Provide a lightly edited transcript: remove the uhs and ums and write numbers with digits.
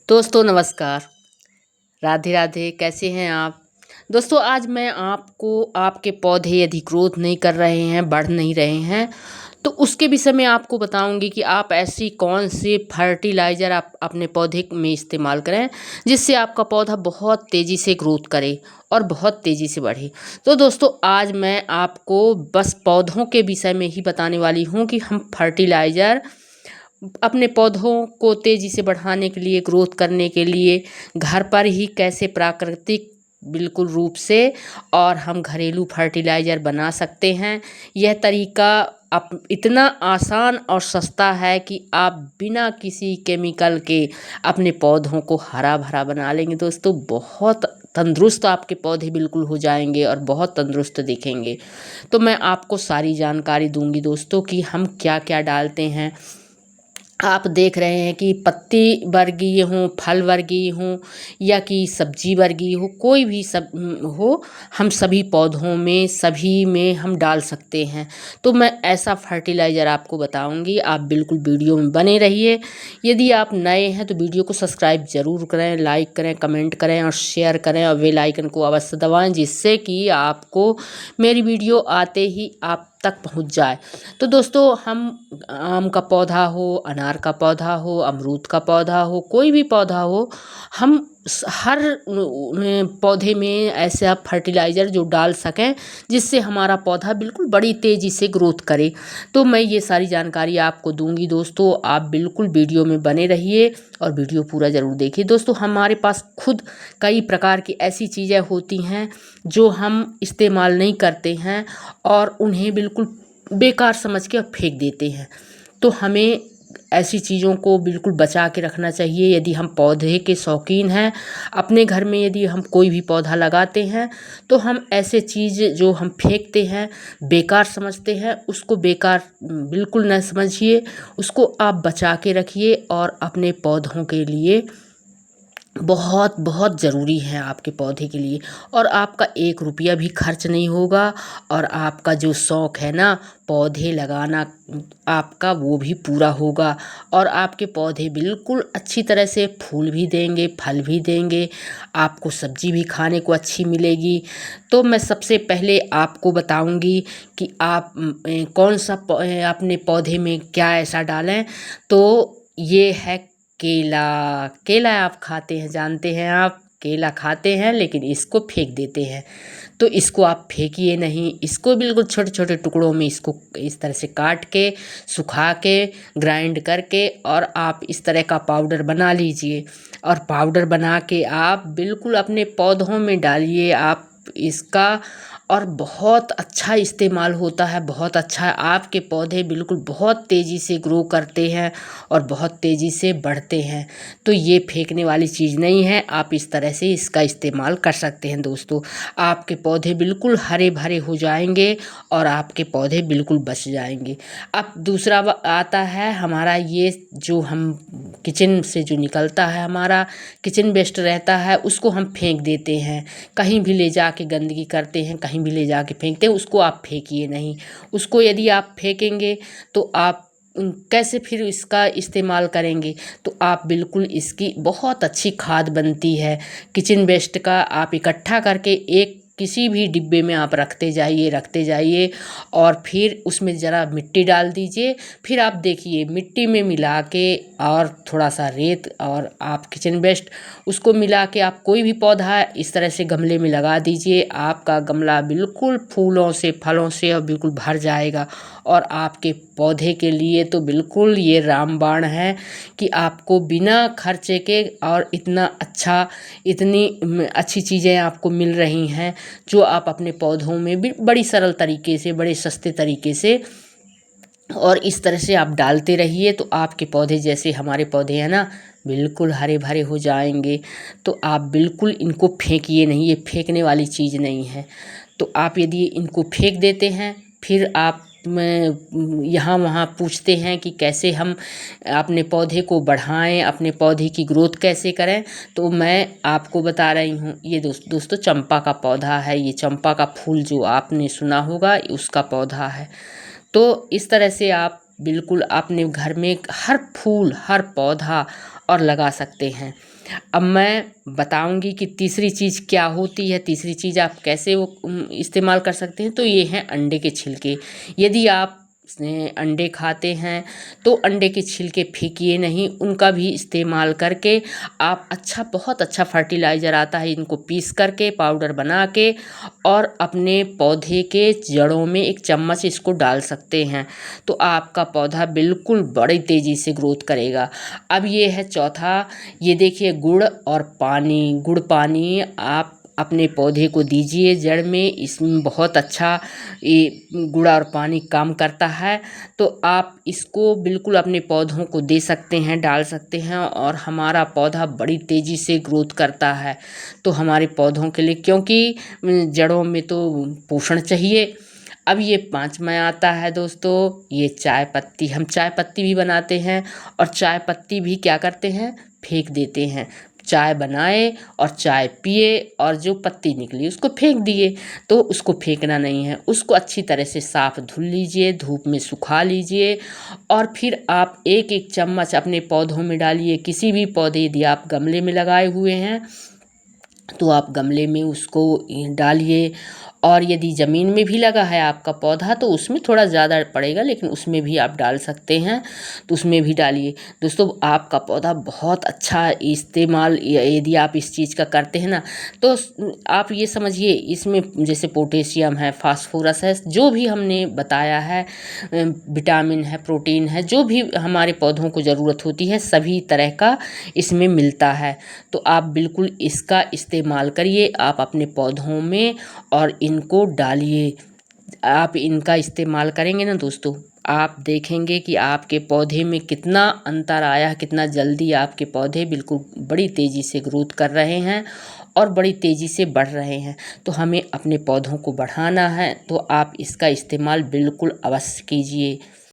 दोस्तों नमस्कार। राधे राधे। कैसे हैं आप? दोस्तों आज मैं आपको आपके पौधे यदि ग्रोथ नहीं कर रहे हैं, बढ़ नहीं रहे हैं, तो उसके विषय में आपको बताऊंगी कि आप ऐसी कौन सी फर्टिलाइज़र आप अपने पौधे में इस्तेमाल करें जिससे आपका पौधा बहुत तेज़ी से ग्रोथ करे और बहुत तेज़ी से बढ़े। तो दोस्तों आज मैं आपको बस पौधों के विषय में ही बताने वाली हूँ कि हम फर्टिलाइज़र अपने पौधों को तेज़ी से बढ़ाने के लिए, ग्रोथ करने के लिए घर पर ही कैसे प्राकृतिक बिल्कुल रूप से और हम घरेलू फर्टिलाइज़र बना सकते हैं। यह तरीका आप इतना आसान और सस्ता है कि आप बिना किसी केमिकल के अपने पौधों को हरा भरा बना लेंगे। दोस्तों बहुत तंदुरुस्त आपके पौधे बिल्कुल हो जाएंगे और बहुत तंदुरुस्त दिखेंगे। तो मैं आपको सारी जानकारी दूंगी दोस्तों कि हम क्या क्या डालते हैं। आप देख रहे हैं कि पत्ती वर्गीय हों, फल वर्गीय हों या कि सब्जी वर्गीय हो, कोई भी सब हो, हम सभी पौधों में सभी में हम डाल सकते हैं। तो मैं ऐसा फर्टिलाइज़र आपको बताऊंगी, आप बिल्कुल वीडियो में बने रहिए। यदि आप नए हैं तो वीडियो को सब्सक्राइब ज़रूर करें, लाइक करें, कमेंट करें और शेयर करें और बेल आइकन को अवश्य दबाएं, जिससे कि आपको मेरी वीडियो आते ही आप तक पहुंच जाए। तो दोस्तों हम आम का पौधा हो, अनार का पौधा हो, अमरूद का पौधा हो, कोई भी पौधा हो, हम हर पौधे में ऐसा फर्टिलाइज़र जो डाल सकें जिससे हमारा पौधा बिल्कुल बड़ी तेज़ी से ग्रोथ करे। तो मैं ये सारी जानकारी आपको दूंगी दोस्तों, आप बिल्कुल वीडियो में बने रहिए और वीडियो पूरा ज़रूर देखिए। दोस्तों हमारे पास खुद कई प्रकार की ऐसी चीज़ें होती हैं जो हम इस्तेमाल नहीं करते हैं और उन्हें बिल्कुल बेकार समझ के फेंक देते हैं। तो हमें ऐसी चीज़ों को बिल्कुल बचा के रखना चाहिए। यदि हम पौधे के शौकीन हैं, अपने घर में यदि हम कोई भी पौधा लगाते हैं तो हम ऐसे चीज़ जो हम फेंकते हैं, बेकार समझते हैं, उसको बेकार बिल्कुल न समझिए, उसको आप बचा के रखिए और अपने पौधों के लिए बहुत बहुत ज़रूरी है आपके पौधे के लिए। और आपका 1 रुपया भी खर्च नहीं होगा और आपका जो शौक़ है ना पौधे लगाना, आपका वो भी पूरा होगा और आपके पौधे बिल्कुल अच्छी तरह से फूल भी देंगे, फल भी देंगे, आपको सब्जी भी खाने को अच्छी मिलेगी। तो मैं सबसे पहले आपको बताऊंगी कि आप कौन सा अपने पौधे में क्या ऐसा डालें। तो ये है केला। केला आप खाते हैं, जानते हैं, आप केला खाते हैं लेकिन इसको फेंक देते हैं। तो इसको आप फेंकिए नहीं, इसको बिल्कुल छोटे छोटे टुकड़ों में इसको इस तरह से काट के, सुखा के, ग्राइंड करके और आप इस तरह का पाउडर बना लीजिए और पाउडर बना के आप बिल्कुल अपने पौधों में डालिए आप इसका। और बहुत अच्छा इस्तेमाल होता है, बहुत अच्छा। आपके पौधे बिल्कुल बहुत तेज़ी से ग्रो करते हैं और बहुत तेज़ी से बढ़ते हैं। तो ये फेंकने वाली चीज़ नहीं है, आप इस तरह से इसका इस्तेमाल कर सकते हैं दोस्तों। आपके पौधे बिल्कुल हरे भरे हो जाएंगे और आपके पौधे बिल्कुल बच जाएंगे। अब दूसरा आता है हमारा ये जो हम किचन से जो निकलता है, हमारा किचन वेस्ट रहता है, उसको हम फेंक देते हैं, कहीं भी ले जा के गंदगी करते हैं, कहीं भी ले जा के फेंकते हैं। उसको आप फेंकिए नहीं। उसको यदि आप फेंकेंगे तो आप कैसे फिर इसका इस्तेमाल करेंगे। तो आप बिल्कुल इसकी बहुत अच्छी खाद बनती है किचन वेस्ट का, आप इकट्ठा करके एक किसी भी डिब्बे में आप रखते जाइए और फिर उसमें ज़रा मिट्टी डाल दीजिए। फिर आप देखिए मिट्टी में मिला के और थोड़ा सा रेत और आप किचन वेस्ट उसको मिला के आप कोई भी पौधा इस तरह से गमले में लगा दीजिए। आपका गमला बिल्कुल फूलों से, फलों से और बिल्कुल भर जाएगा और आपके पौधे के लिए तो बिल्कुल ये रामबाण है कि आपको बिना खर्चे के और इतनी अच्छी चीज़ें आपको मिल रही हैं जो आप अपने पौधों में भी बड़ी सरल तरीके से, बड़े सस्ते तरीके से और इस तरह से आप डालते रहिए। तो आपके पौधे जैसे हमारे पौधे हैं ना बिल्कुल हरे भरे हो जाएंगे। तो आप बिल्कुल इनको फेंकिए नहीं, ये फेंकने वाली चीज़ नहीं है। तो आप यदि इनको फेंक देते हैं फिर आप यहाँ वहाँ पूछते हैं कि कैसे हम अपने पौधे को बढ़ाएं, अपने पौधे की ग्रोथ कैसे करें, तो मैं आपको बता रही हूँ। ये दोस्तों चंपा का पौधा है, ये चंपा का फूल जो आपने सुना होगा उसका पौधा है। तो इस तरह से आप बिल्कुल अपने घर में हर फूल, हर पौधा और लगा सकते हैं। अब मैं बताऊंगी कि तीसरी चीज़ क्या होती है, तीसरी चीज़ आप कैसे वो इस्तेमाल कर सकते हैं। तो ये हैं अंडे के छिलके। यदि आप अंडे खाते हैं तो अंडे के छिलके फेंकिए नहीं, उनका भी इस्तेमाल करके आप बहुत अच्छा फर्टिलाइज़र आता है, इनको पीस करके पाउडर बना के और अपने पौधे के जड़ों में 1 चम्मच इसको डाल सकते हैं। तो आपका पौधा बिल्कुल बड़ी तेज़ी से ग्रोथ करेगा। अब ये है चौथा, ये देखिए गुड़ और पानी। गुड़ पानी आप अपने पौधे को दीजिए जड़ में, इसमें बहुत अच्छा ये गुड़ और पानी काम करता है। तो आप इसको बिल्कुल अपने पौधों को दे सकते हैं, डाल सकते हैं और हमारा पौधा बड़ी तेज़ी से ग्रोथ करता है। तो हमारे पौधों के लिए, क्योंकि जड़ों में तो पोषण चाहिए। अब ये 5वां आता है दोस्तों, ये चाय पत्ती। हम चाय पत्ती भी बनाते हैं और चाय पत्ती भी क्या करते हैं, फेंक देते हैं। चाय बनाए और चाय पिए और जो पत्ती निकली उसको फेंक दिए। तो उसको फेंकना नहीं है, उसको अच्छी तरह से साफ धुल लीजिए, धूप में सुखा लीजिए और फिर आप 1-1 चम्मच अपने पौधों में डालिए। किसी भी पौधे यदि आप गमले में लगाए हुए हैं तो आप गमले में उसको डालिए, और यदि ज़मीन में भी लगा है आपका पौधा तो उसमें थोड़ा ज़्यादा पड़ेगा, लेकिन उसमें भी आप डाल सकते हैं, तो उसमें भी डालिए। दोस्तों आपका पौधा बहुत अच्छा इस्तेमाल यदि आप इस चीज़ का करते हैं ना, तो आप ये समझिए इसमें जैसे पोटेशियम है, फास्फोरस है, जो भी हमने बताया है, विटामिन है, प्रोटीन है, जो भी हमारे पौधों को ज़रूरत होती है सभी तरह का इसमें मिलता है। तो आप बिल्कुल इसका इस्तेमाल करिए आप अपने पौधों में और इनको डालिए। आप इनका इस्तेमाल करेंगे ना दोस्तों, आप देखेंगे कि आपके पौधे में कितना अंतर आया है, कितना जल्दी आपके पौधे बिल्कुल बड़ी तेज़ी से ग्रोथ कर रहे हैं और बड़ी तेज़ी से बढ़ रहे हैं। तो हमें अपने पौधों को बढ़ाना है, तो आप इसका इस्तेमाल बिल्कुल अवश्य कीजिए।